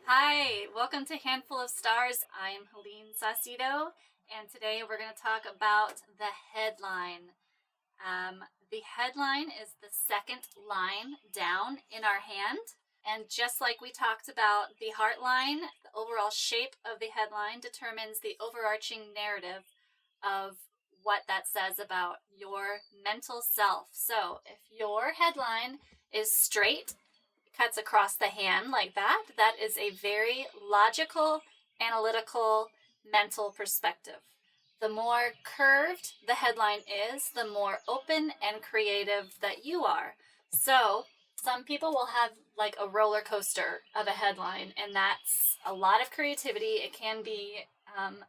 Hi, welcome to Handful of Stars. I'm Helene Saucedo, and today we're going to talk about the headline. The headline is the second line down in our hand, and just like we talked about the heart line, the overall shape of the headline determines the overarching narrative of what that says about your mental self. So if your headline is straight, cuts across the hand like that, that is a very logical, analytical, mental perspective. The more curved the headline is, the more open and creative that you are. So some people will have like a roller coaster of a headline, and that's a lot of creativity. It can be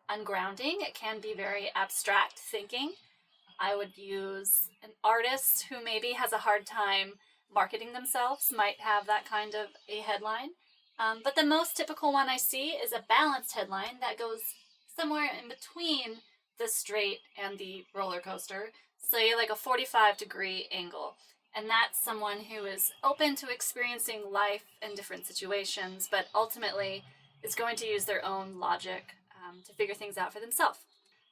ungrounding. It can be very abstract thinking. I would use an artist who maybe has a hard time marketing themselves might have that kind of a headline. But the most typical one I see is a balanced headline that goes somewhere in between the straight and the roller coaster. So you like a 45-degree angle. And that's someone who is open to experiencing life in different situations, but ultimately is going to use their own logic to figure things out for themselves.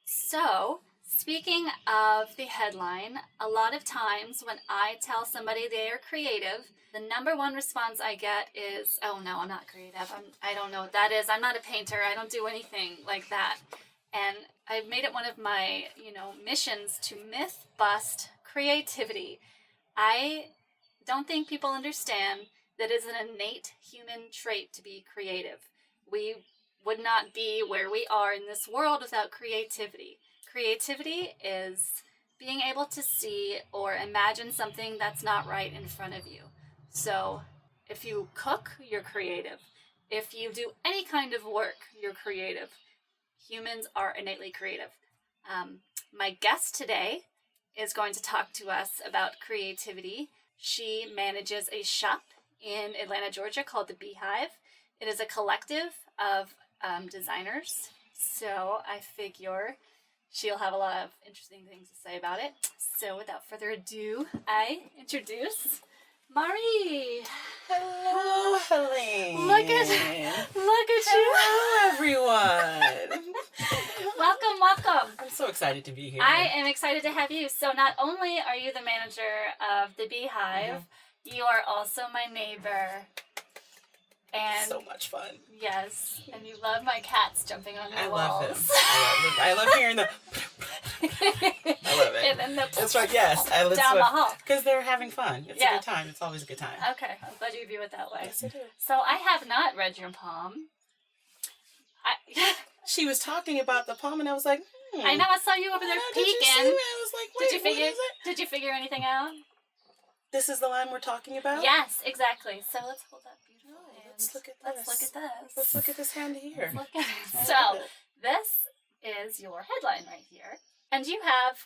So, speaking of the headline, a lot of times when I tell somebody they are creative, the number one response I get is, oh no, I'm not creative. I don't know what that is. I'm not a painter. I don't do anything like that. And I've made it one of my, missions to myth bust creativity. I don't think people understand that it's an innate human trait to be creative. We would not be where we are in this world without creativity. Creativity is being able to see or imagine something that's not right in front of you. So if you cook, you're creative. If you do any kind of work, you're creative. Humans are innately creative. My guest today is going to talk to us about creativity. She manages a shop in Atlanta, Georgia called the Beehive. It is a collective of designers. So I figure she'll have a lot of interesting things to say about it. So without further ado, I introduce Mari. Hello, Helene. Look at you. Hello, everyone. Welcome. I'm so excited to be here. I am excited to have you. So not only are you the manager of the Beehive, you are also my neighbor. And so much fun. Yes, and you love my cats jumping on the walls. Love them. I love hearing the. I love it. And then That's right. Yes, I love down the hall because they're having fun. It's a good time. It's always a good time. Okay, I'm glad you view it that way. Yes, I do. So I have not read your palm. She was talking about the palm, and I was like, I know. I saw you over there peeking. I was like, wait, what is it? Did you figure anything out? This is the line we're talking about? Yes, exactly. So let's hold that beautiful hand. Let's look at this. Let's look at this hand here. So this is your headline right here. And you have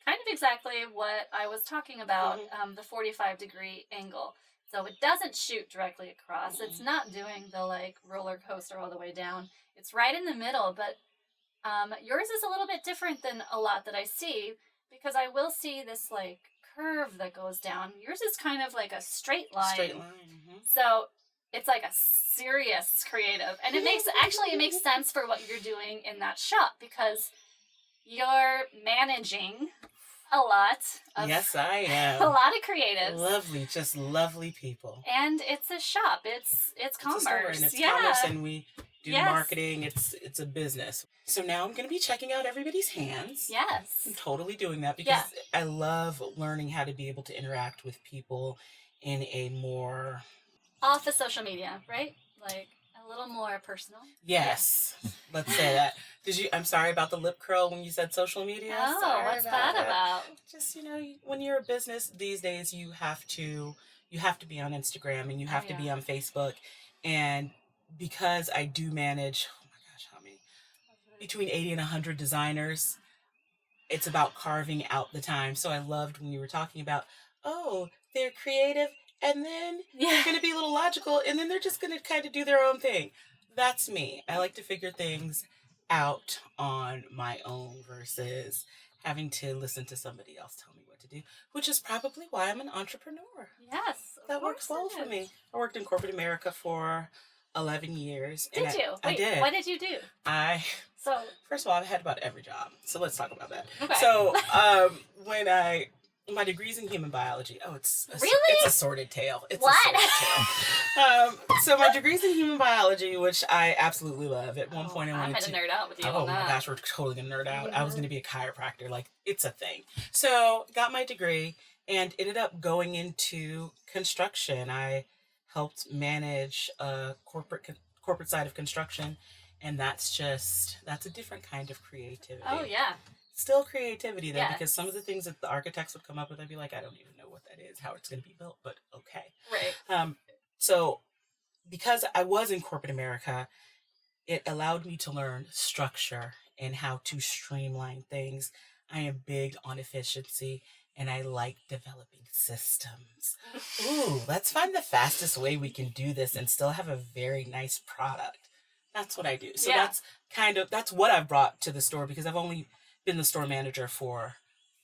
kind of exactly what I was talking about, the 45-degree angle. So it doesn't shoot directly across. It's not doing the roller coaster all the way down. It's right in the middle, but yours is a little bit different than a lot that I see, because I will see this curve that goes down. Yours is kind of like a straight line. So it's like a serious creative, and it makes sense for what you're doing in that shop, because you're managing a lot of, yes, I am. A lot of creatives. Just lovely people. And it's a shop. It's commerce. And it's commerce, and we do marketing. It's a business. So now I'm going to be checking out everybody's hands. Yes. I'm totally doing that because I love learning how to be able to interact with people in a more... off of social media, right? Like a little more personal. Yes. Let's say that. I'm sorry about the lip curl when you said social media. Oh, what's that about? Just, when you're a business these days, you have to be on Instagram, and you have to be on Facebook. And because I do manage, oh my gosh, how many? Between 80 and 100 designers, it's about carving out the time. So I loved when you were talking about, they're creative, and then they're going to be a little logical, and then they're just going to kind of do their own thing. That's me. I like to figure things out on my own versus having to listen to somebody else tell me what to do, which is probably why I'm an entrepreneur. Yes. That works well for me. I worked in corporate America for 11 years. Did you? I did. What did you do? First of all, I've had about every job. So let's talk about that. Okay. So my degree's in human biology. Oh, it's a sordid tale. It's what? A sordid tale. So my degree's in human biology, which I absolutely love. At one point, I'm gonna nerd out with you. Oh my gosh, we're totally gonna nerd out. I was gonna be a chiropractor. Like, it's a thing. So got my degree and ended up going into construction. I helped manage a corporate side of construction, and that's a different kind of creativity. Oh yeah. Still creativity though, because some of the things that the architects would come up with, I'd be like, I don't even know what that is, how it's going to be built, but okay. Right. So because I was in corporate America, it allowed me to learn structure and how to streamline things. I am big on efficiency, and I like developing systems. Ooh, let's find the fastest way we can do this and still have a very nice product. That's what I do. So that's what I've brought to the store, because I've only been the store manager for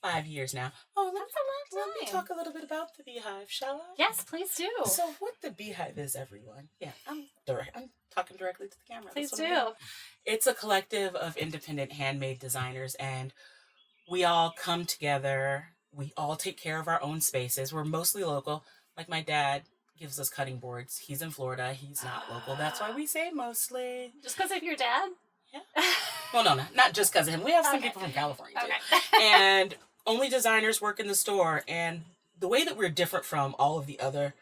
5 years now. Oh, that's a long time. Let me talk a little bit about the Beehive, shall I? Yes, please do. So what the Beehive is, everyone. Yeah, I'm talking directly to the camera. Please do. It's a collective of independent handmade designers, and we all come together. We all take care of our own spaces. We're mostly local. Like, my dad gives us cutting boards. He's in Florida. He's not local. That's why we say mostly. Just because of your dad? Yeah. Well, no, not just because of him. We have some people from California, too. And only designers work in the store. And the way that we're different from all of the other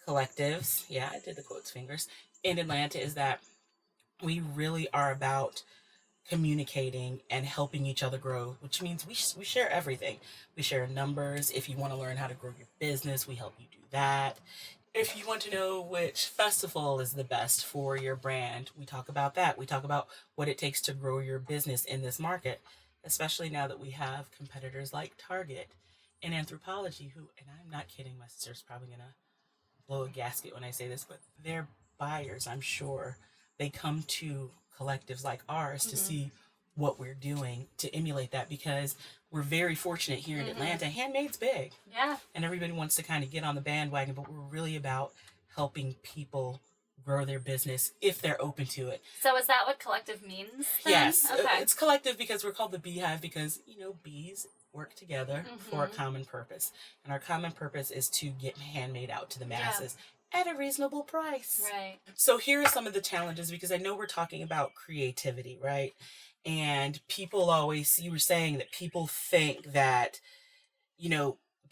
collectives, yeah, I did the quotes fingers, in Atlanta, is that we really are about communicating and helping each other grow, which means we share everything. We share numbers. If you want to learn how to grow your business, we help you do that. If you want to know which festival is the best for your brand, we talk about that. We talk about what it takes to grow your business in this market, especially now that we have competitors like Target and Anthropology, who, and I'm not kidding, my sister's probably going to blow a gasket when I say this, but they're buyers, I'm sure. They come to collectives like ours to see what we're doing to emulate that, because we're very fortunate here in Atlanta. Handmade's big. Yeah. And everybody wants to kind of get on the bandwagon, but we're really about helping people grow their business if they're open to it. So is that what collective means then? Yes. Okay. It's collective because we're called the Beehive, because, bees work together for a common purpose. And our common purpose is to get handmade out to the masses. At a reasonable price. Right. So here are some of the challenges, because I know we're talking about creativity, right? And people always, you were saying that people think that,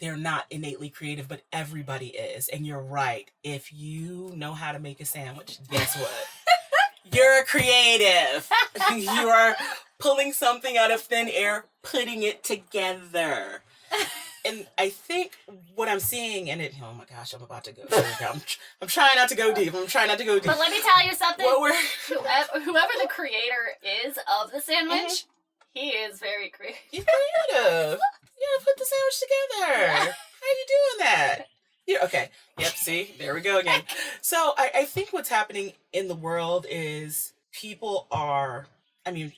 they're not innately creative, but everybody is. And you're right. If you know how to make a sandwich, guess what? You're creative. You are pulling something out of thin air, putting it together. And I think what I'm seeing, oh my gosh, I'm about to go. I'm trying not to go deep. But let me tell you something. Whoever the creator is of the sandwich, he is very creative. He's creative. Yeah, put the sandwich together. How are you doing that? Yeah, okay. Yep, see? There we go again. So I think what's happening in the world is people are,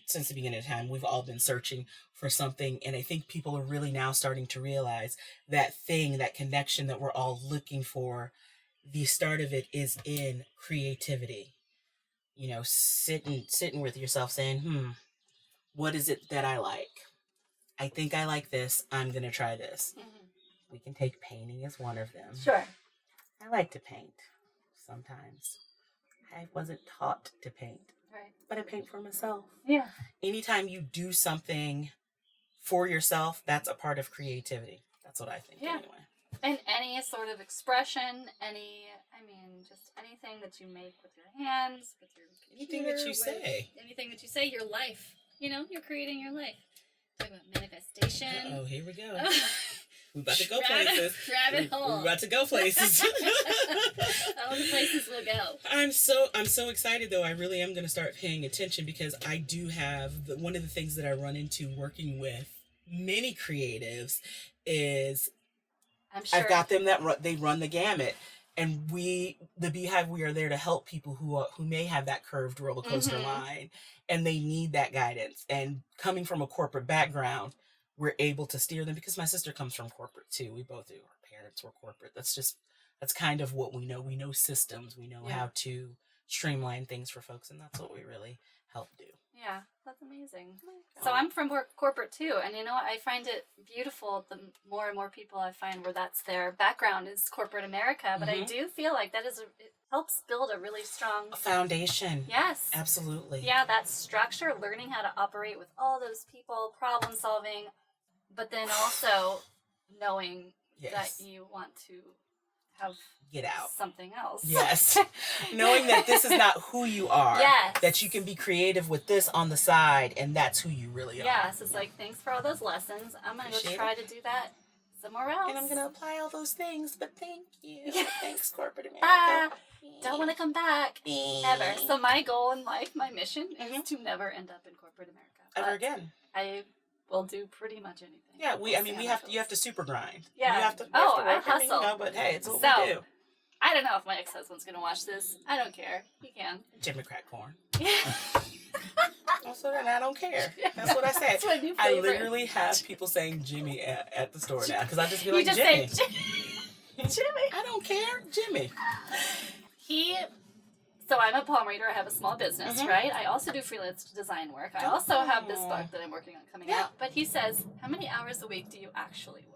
since the beginning of time, we've all been searching for something. And I think people are really now starting to realize that thing, that connection that we're all looking for, the start of it is in creativity. Sitting with yourself saying, what is it that I like? I think I like this. I'm going to try this. We can take painting as one of them. Sure. I like to paint sometimes. I wasn't taught to paint. Right. But I paint for myself. Yeah. Anytime you do something for yourself, that's a part of creativity. That's what I think anyway. And any sort of expression, just anything that you make with your hands, with your computer, anything that you say. Anything that you say, your life. You're creating your life. Talking about manifestation. Oh, here we go. We're about to go places. Rabbit hole. We're about to go places. All the places we'll go. I'm so excited though. I really am going to start paying attention, because I do have one of the things that I run into working with many creatives is I'm sure I've got them that they run the gamut. And the Beehive, we are there to help people who may have that curved roller coaster line, and they need that guidance. And coming from a corporate background, we're able to steer them, because my sister comes from corporate too. We both do. Our parents were corporate. That's kind of what we know. We know systems. We know how to streamline things for folks, and that's what we really help do. Yeah, that's amazing. So I'm from corporate too, and you know what? I find it beautiful the more and more people I find where that's their background is corporate America, but I do feel like it helps build a really strong foundation. Yes. Absolutely. Yeah, that structure, learning how to operate with all those people, problem solving, but then also knowing that you want to get out something else. Yes. Knowing that this is not who you are. Yes. That you can be creative with this on the side, and that's who you really are. Yes. It's like, thanks for all those lessons. I'm going to go try to do that somewhere else. And I'm going to apply all those things, but thank you. Thanks, corporate America. Don't want to come back ever. So my goal in life, my mission is to never end up in corporate America. Ever again. I will do pretty much anything. Yeah, you have to super grind. Yeah. You have to I hustle. But hey, it's what we do. I don't know if my ex-husband's going to watch this. I don't care. He can. Jimmy crack corn. Yeah. Also, then I don't care. That's what I say. That's my new favorite. I literally have people saying Jimmy at the store now because I just be like, Jimmy. Jimmy. I don't care. Jimmy. So I'm a palm reader. I have a small business, right? I also do freelance design work. I also have this book that I'm working on coming out. But he says, how many hours a week do you actually work?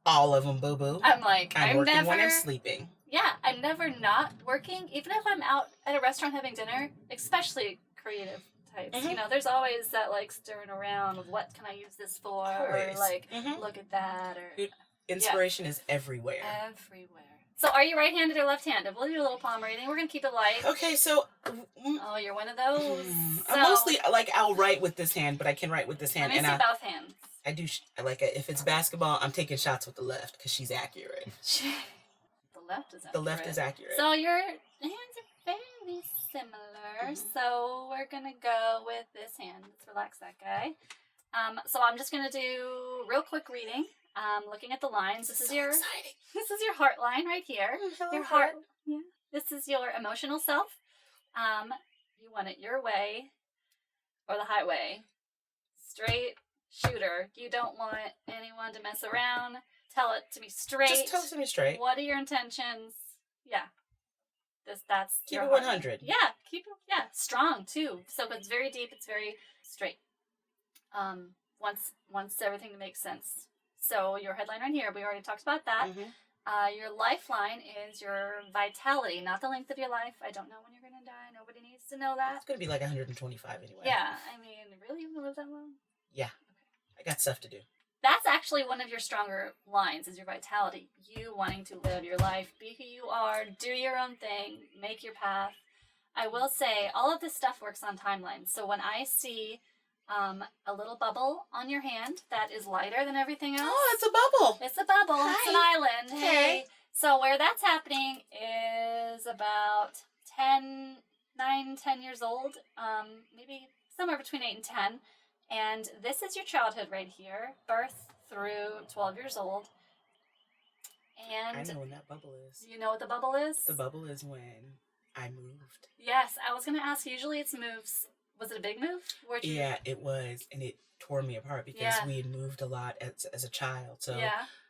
All of them, boo-boo. I'm like, I'm working when I'm sleeping. Yeah, I'm never not working. Even if I'm out at a restaurant having dinner, especially creative types. You know, there's always that like stirring around of what can I use this for? Always. Or like, look at that. Or inspiration is everywhere. Everywhere. So are you right-handed or left-handed? We'll do a little palm reading. We're going to keep it light. Okay, so... Oh, you're one of those? I'm mostly, like, I'll write with this hand, but I can write with this hand. Let me see both hands. I do, if it's basketball, I'm taking shots with the left, because she's accurate. The left is accurate. The left is accurate. So your hands are very similar. So we're going to go with this hand. Let's relax that guy. So I'm just going to do real quick reading. Looking at the lines. This is your heart line right here. Hello, your heart. Yeah. This is your emotional self. You want it your way or the highway. Straight shooter. You don't want anyone to mess around. Tell it to me straight. Just tell it to me straight. What are your intentions? Yeah. That's keep your it heart. 100. Yeah, keep it strong too. So it's very deep, it's very straight. Wants everything to make sense. So your headline right here, we already talked about that. Your lifeline is your vitality, not the length of your life. I don't know when you're going to die. Nobody needs to know that. It's going to be like 125 anyway. Yeah. I mean, really? You want to live that long? Yeah. Okay. I got stuff to do. That's actually one of your stronger lines is your vitality. You wanting to live your life, be who you are, do your own thing, make your path. I will say all of this stuff works on timelines. So when I see... a little bubble on your hand that is lighter than everything else. Oh, it's a bubble. It's a bubble. Hi. It's an island. Okay. Hey. So where that's happening is about 10 years old. Maybe somewhere between 8 and 10. And this is your childhood right here. Birth through 12 years old. And I know when that bubble is. You know what the bubble is? The bubble is when I moved. Yes. I was going to ask, usually it's moves. Was it a big move? Yeah, it was. And it tore me apart because we had moved a lot as a child. So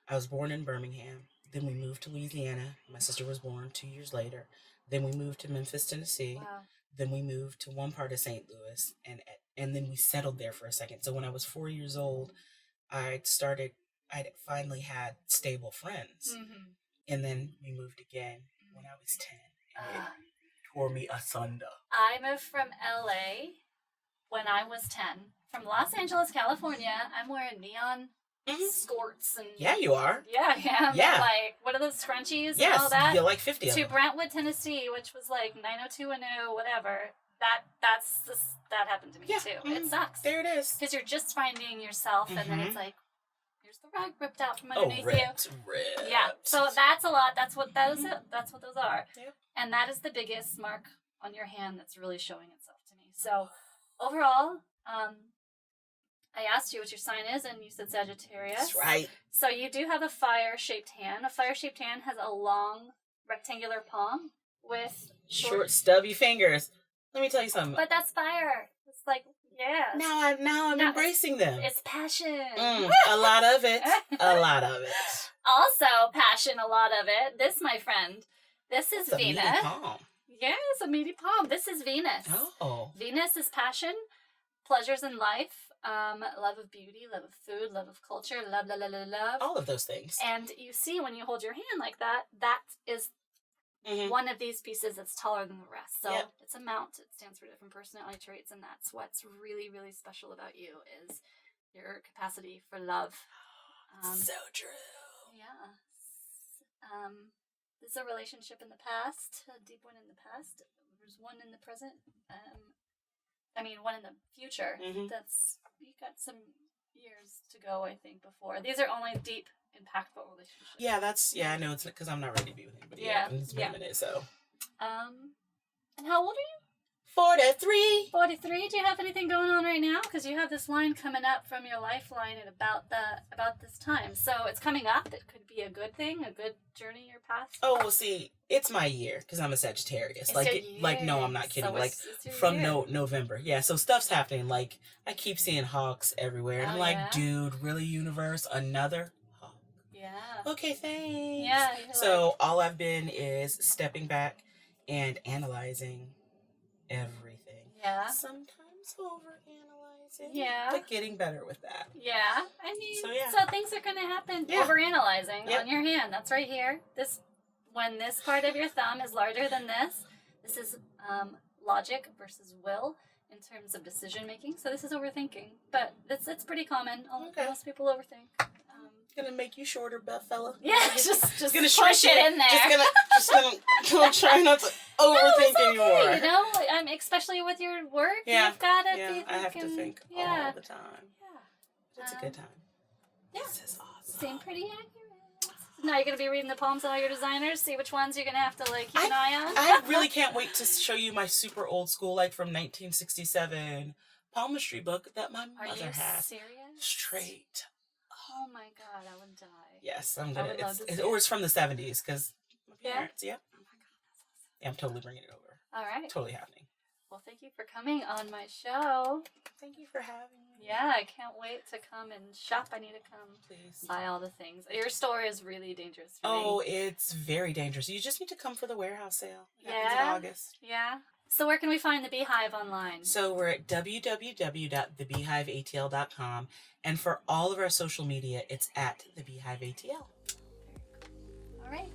I was born in Birmingham. Then we moved to Louisiana. My sister was born 2 years later. Then we moved to Memphis, Tennessee. Wow. Then we moved to one part of St. Louis. And then we settled there for a second. So when I was 4 years old, I'd finally had stable friends. And then we moved again when I was 10. And it tore me asunder. I moved from LA when I was 10. From Los Angeles, California, I'm wearing neon skirts and yeah, you are. Yeah, I am. Yeah. Like, what are those scrunchies yes, and all that? You're like 50 of to them. Brentwood, Tennessee, which was like 90210, whatever. That happened to me too. It sucks. There it is. Because you're just finding yourself, and then it's like, here's the rug ripped out from underneath ripped. Yeah. So that's a lot. That's what those. That's what those are. Yep. And that is the biggest mark on your hand that's really showing itself to me. So overall, I asked you what your sign is, and you said Sagittarius. That's right. So you do have a fire-shaped hand. A fire-shaped hand has a long rectangular palm with short stubby fingers. Let me tell you something. But that's fire. It's like, yeah. Now I'm embracing them. It's passion. A lot of it. A lot of it. Also, passion, a lot of it. This, my friend, this is it's Venus. A meaty palm. Yes, a meaty palm. This is Venus. Oh. Venus is passion, pleasures in life, love of beauty, love of food, love of culture, love. All of those things. And you see when you hold your hand like that, that is one of these pieces that's taller than the rest. So it's a mount. It stands for different personality traits, and that's what's really, really special about you is your capacity for love. So true. Yeah. There's a relationship in the past, a deep one in the past. There's one in the present. One in the future. That's, you got some years to go, I think, before. These are only deep, impactful relationships. I know it's because I'm not ready to be with anybody yet. It's been a minute, so. And how old are you? 43. 43. Do you have anything going on right now? Because you have this line coming up from your lifeline at about this time. So it's coming up. It could be a good thing, a good journey your path. Oh, well, see, it's my year because I'm a Sagittarius. No, I'm not kidding. So it's from November. Yeah, so stuff's happening. Like, I keep seeing hawks everywhere. And I'm like, dude, really, universe? Another hawk? Yeah. Okay, thanks. Yeah. So all I've been is stepping back and analyzing everything. Yeah. Sometimes overanalyzing. Yeah. But getting better with that. Yeah. So things are going to happen. Overanalyzing on your hand. That's right here. When this part of your thumb is larger than this is logic versus will in terms of decision making. So this is overthinking. But it's pretty common. Most people overthink. Gonna make you shorter, fella. Yeah, just gonna push it in there. Just gonna try not to overthink anymore. You know, especially with your work, you've got to be thinking. I have to think all the time. Yeah, it's a good time. Yeah, this is awesome. Seem pretty accurate. Now you're gonna be reading the palms of all your designers. See which ones you're gonna have to keep an eye on. I really can't wait to show you my super old school, from 1967 palmistry book that my mother has. Are you serious? Straight. Oh my God, I would die. Yes, I'm gonna. It's from the 70s because my parents. Yeah. Oh my God, that's awesome. Yeah, I'm totally bringing it over. All right. Totally happening. Well, thank you for coming on my show. Thank you for having me. Yeah, I can't wait to come and shop. I need to come. Please. Buy all the things. Your store is really dangerous for me. It's very dangerous. You just need to come for the warehouse sale. It happens in August. Yeah. So where can we find the Beehive online? So we're at www.thebeehiveatl.com. And for all of our social media, it's at the Beehive ATL. All right.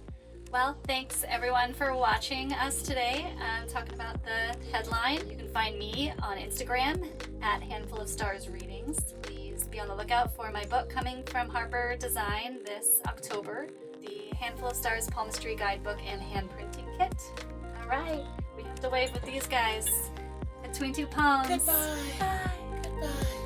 Well, thanks everyone for watching us today. Talking about the headline. You can find me on Instagram at Handful of Stars Readings. Please be on the lookout for my book coming from Harper Design this October, the Handful of Stars Palmistry Guidebook and Hand Printing Kit. All right. We have to wave with these guys between two palms. Goodbye. Bye. Goodbye.